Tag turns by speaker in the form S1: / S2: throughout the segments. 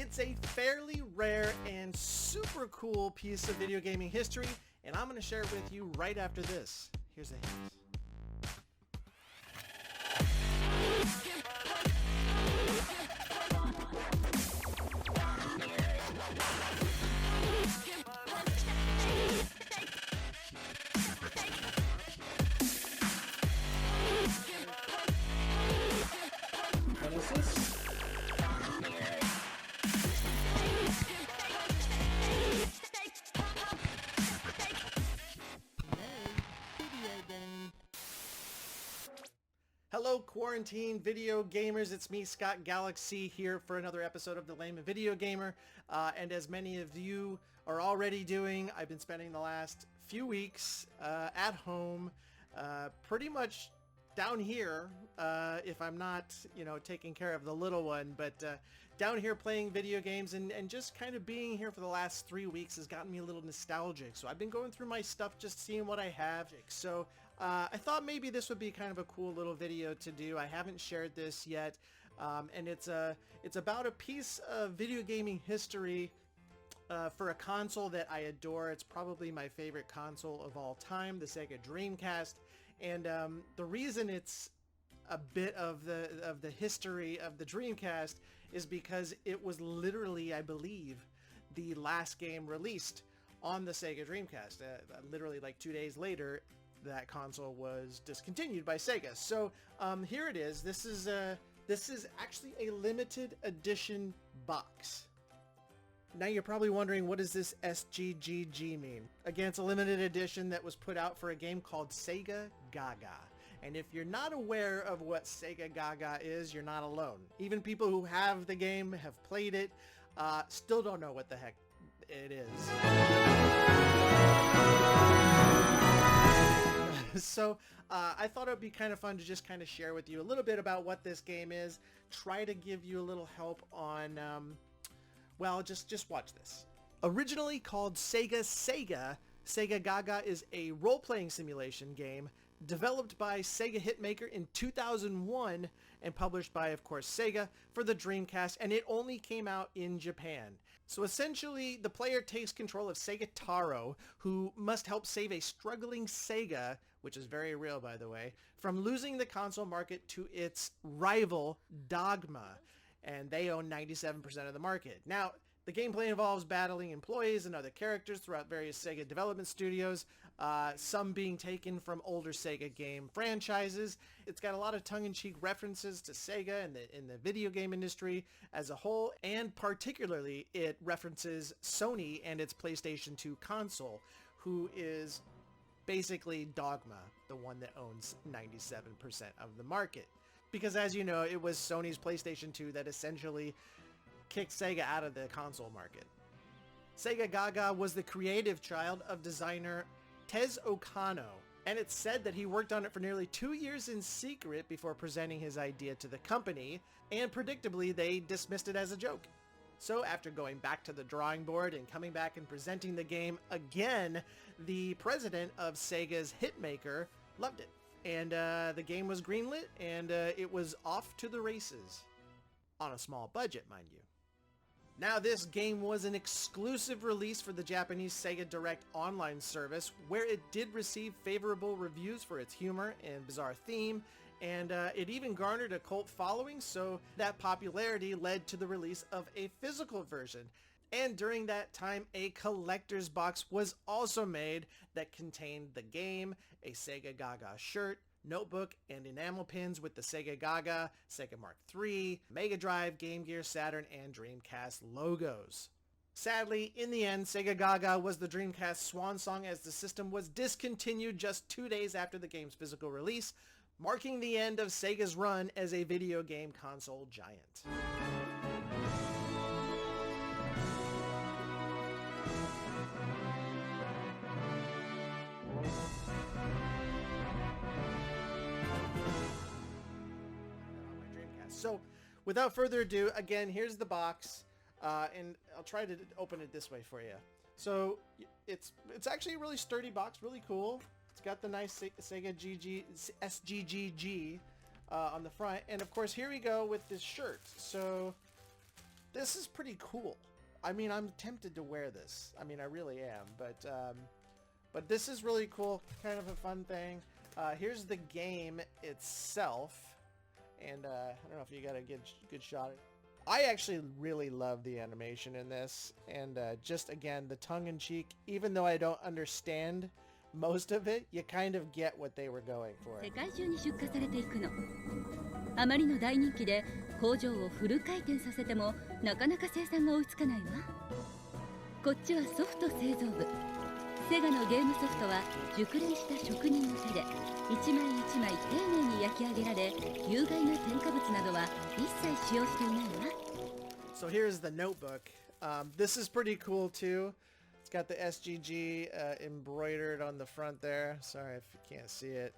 S1: It's a fairly rare and super cool piece of video gaming history, and I'm going to share it with you right after this. Here's a hint.
S2: What is this?
S1: Hello, quarantine video gamers. It's me, Scott Galaxy, here for another episode of The Layman Video Gamer. And as many of you are already doing, I've been spending the last few weeks at home, pretty much down here, if I'm not, taking care of the little one, but down here playing video games and just kind of being here for the last 3 weeks has gotten me a little nostalgic. So I've been going through my stuff, just seeing what I have. So I thought maybe this would be kind of a cool little video to do. I haven't shared this yet, and it's about a piece of video gaming history for a console that I adore. It's probably my favorite console of all time, the Sega Dreamcast. And the reason it's a bit of the history of the Dreamcast is because it was literally, I believe, the last game released on the Sega Dreamcast. Literally like 2 days later, that console was discontinued by Sega. So here it is. This is actually a limited edition box. Now you're probably wondering, what does this SGGG mean? Again, it's a limited edition that was put out for a game called Sega Gaga. And if you're not aware of what Sega Gaga is, you're not alone. Even people who have the game, have played it, still don't know what the heck it is. So I thought it would be kind of fun to just kind of share with you a little bit about what this game is, try to give you a little help on... well, just watch this. Originally called Sega, Sega Gaga is a role-playing simulation game developed by Sega Hitmaker in 2001 and published by, of course, Sega for the Dreamcast, and it only came out in Japan. So essentially, the player takes control of Sega Taro, who must help save a struggling Sega, which is very real, by the way, from losing the console market to its rival, Dogma. And they own 97% of the market. Now, the gameplay involves battling employees and other characters throughout various Sega development studios, some being taken from older Sega game franchises. It's got a lot of tongue-in-cheek references to Sega and in the video game industry as a whole, and particularly it references Sony and its PlayStation 2 console, who is basically Dogma, the one that owns 97% of the market. Because as you know, it was Sony's PlayStation 2 that essentially kicked Sega out of the console market. Sega Gaga was the creative child of designer Tezuo Kano, and it's said that he worked on it for nearly 2 years in secret before presenting his idea to the company, and predictably they dismissed it as a joke. So after going back to the drawing board and coming back and presenting the game again, the president of Sega's Hitmaker loved it. And the game was greenlit, and it was off to the races. On a small budget, mind you. Now, this game was an exclusive release for the Japanese Sega Direct online service, where it did receive favorable reviews for its humor and bizarre theme, and it even garnered a cult following, so that popularity led to the release of a physical version. And during that time, a collector's box was also made that contained the game, a Sega Gaga shirt, notebook, and enamel pins with the Sega Gaga, Sega Mark III, Mega Drive, Game Gear, Saturn, and Dreamcast logos. Sadly, in the end, Sega Gaga was the Dreamcast's swan song as the system was discontinued just 2 days after the game's physical release, marking the end of Sega's run as a video game console giant. So, without further ado, again, here's the box, and I'll try to open it this way for you. So, it's actually a really sturdy box, really cool. It's got the nice Sega SGGG on the front, and of course, here we go with this shirt. So, This is pretty cool. I mean, I'm tempted to wear this. I mean, I really am, but this is really cool, kind of a fun thing. Here's the game itself, and I don't know if you got a good shot. I actually really love the animation in this, and just again, the tongue-in-cheek, even though I don't understand most of it, you kind of get what they were going for.
S3: 世界中に出荷されていくの。あまりの大人気で工場をフル回転させてもなかなか生産が追いつかないわ。こっちはソフト製造部。セガのゲームソフトは熟練した職人の手で一枚一枚丁寧に焼き上げられ、有害な添加物などは一切使用していないわ。
S1: So here's the notebook. This is pretty cool too. It's got the SGG embroidered on the front there. Sorry if you can't see it.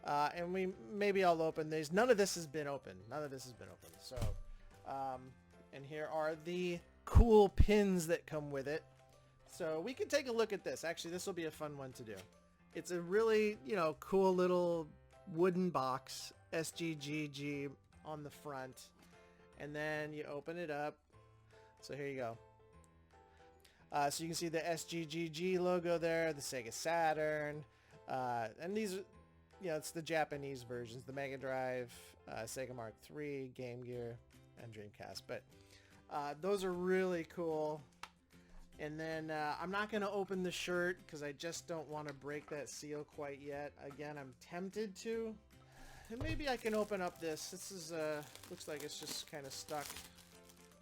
S1: And maybe I'll open these. None of this has been opened. So, and here are the cool pins that come with it. So we can take a look at this. Actually, this will be a fun one to do. It's a really, cool little wooden box, SGGG on the front. And then you open it up. So here you go. So you can see the SGGG logo there, the Sega Saturn, and these are, it's the Japanese versions, the Mega Drive, Sega Mark III, Game Gear, and Dreamcast. But those are really cool. And then I'm not going to open the shirt because I just don't want to break that seal quite yet. Again, I'm tempted to. And maybe I can open up this. This is, looks like it's just kind of stuck.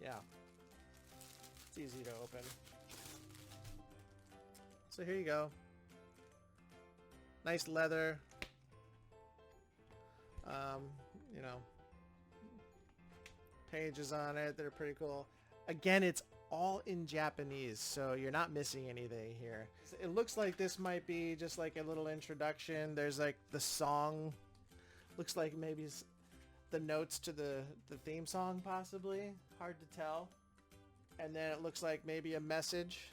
S1: Yeah. It's easy to open. So here you go. Nice leather. Pages on it. They're pretty cool. Again, it's all in Japanese, so you're not missing anything here. It looks like this might be just like a little introduction. There's like the song. Looks like maybe the notes to the theme song, possibly. Hard to tell. And then it looks like maybe a message.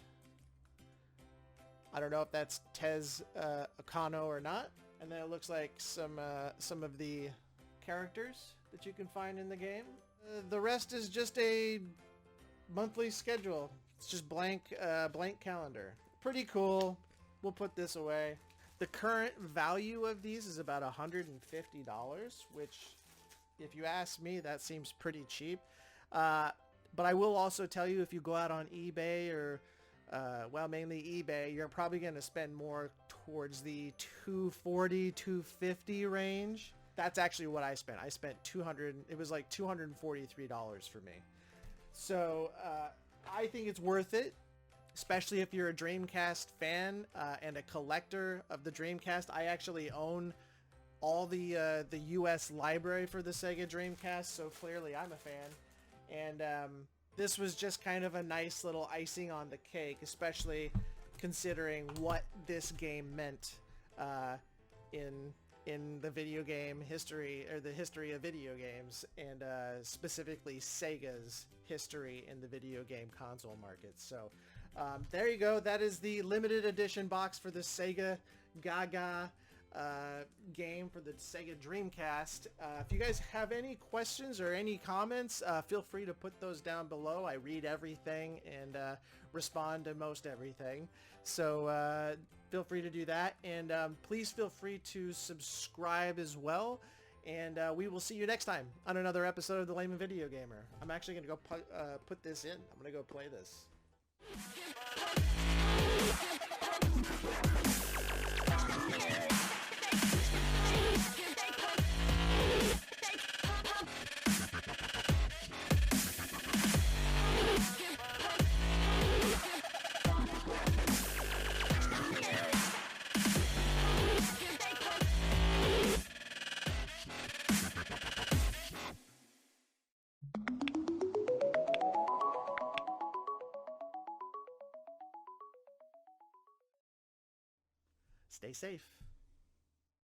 S1: I don't know if that's Tez Akano or not. And then it looks like some of the characters that you can find in the game. The rest is just a monthly schedule. It's just blank calendar. Pretty cool. We'll put this away. The current value of these is about $150, which, if you ask me, that seems pretty cheap. But I will also tell you, if you go out on eBay or, mainly eBay, you're probably going to spend more towards the $240, $250 range. That's actually what I spent. I spent it was like $243 for me. So I think it's worth it, especially if you're a Dreamcast fan and a collector of the Dreamcast. I actually own all the US library for the Sega Dreamcast, so clearly I'm a fan. And this was just kind of a nice little icing on the cake, especially considering what this game meant in the video game history, or the history of video games, and specifically Sega's history in the video game console market. So there you go. That is the limited edition box for the Sega Gaga game for the Sega Dreamcast. If you guys have any questions or any comments, feel free to put those down below. I read everything and respond to most everything. So feel free to do that. And please feel free to subscribe as well. And we will see you next time on another episode of The Layman Video Gamer. I'm actually going to go put this in. I'm going to go play this. Stay safe.